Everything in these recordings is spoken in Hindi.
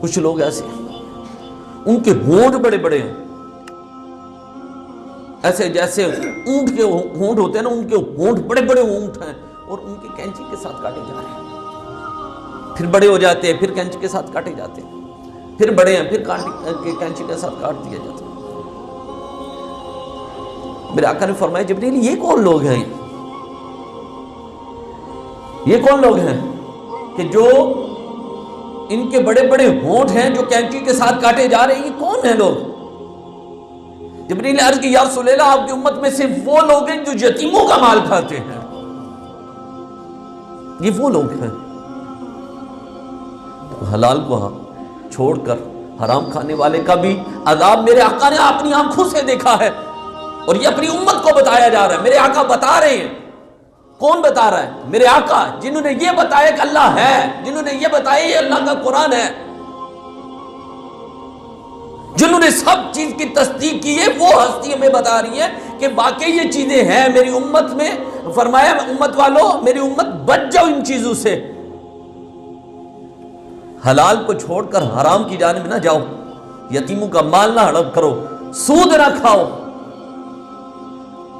कुछ लोग ऐसे हैं, उनके होंठ बड़े बड़े हैं, ऐसे जैसे ऊंट के होंठ होते हैं ना, उनके होंठ बड़े बड़े होंठ हैं और उनके कैंची के साथ काटे जा रहे हैं। फिर बड़े हो जाते हैं, फिर कैंची के साथ काटे जाते हैं, फिर बड़े हैं, फिर कैंची के साथ काट दिए जाते हैं। मेरे आका ने फरमाया, जिब्रील ये कौन लोग हैं, ये कौन लोग हैं कि जो इनके बड़े बड़े होंठ हैं जो कैंची के साथ काटे जा रहे हैं, ये कौन है लोग? जिब्रील ने अर्ज की, या रसूल अल्लाह, आपकी उम्मत में सिर्फ वो लोग हैं जो यतीमों का माल खाते हैं, ये वो लोग हैं। तो हलाल को छोड़कर हराम खाने वाले का भी अजाब मेरे आका ने अपनी आंखों से देखा है और ये अपनी उम्मत को बताया जा रहा है। मेरे आका बता रहे हैं। कौन बता रहा है? मेरे आका, जिन्होंने ये बताया कि अल्लाह है, जिन्होंने ये बताया ये अल्लाह का कुरान है, जिन्होंने सब चीज की तस्दीक की है, वो हस्ती हमें बता रही है कि वाकई ये चीजें हैं मेरी उम्मत में। फरमाया, उम्मत वालों, मेरी उम्मत बच जाओ इन चीजों से, हलाल को छोड़कर हराम की जानिब ना जाओ, यतीमों का माल ना हड़प करो, सूद ना खाओ।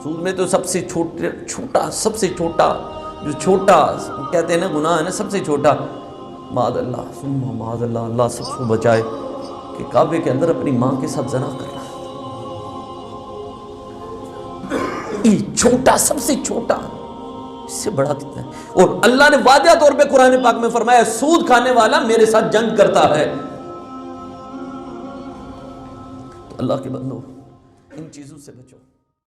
सूद में तो सबसे छोटा सबसे छोटा जो छोटा कहते हैं ना गुनाह है ना, सबसे छोटा, मादअल्लाह सुम्मा मादअल्लाह, अल्लाह सबको बचाए, कि काबे के अंदर अपनी मां के साथ ज़ना करना, ये छोटा, सबसे छोटा, इससे बड़ा कितना है। और अल्लाह ने वादिया तौर पे कुरान पाक में फरमाया, सूद खाने वाला मेरे साथ जंग करता है। तो अल्लाह के बंदो, इन चीजों से बचो।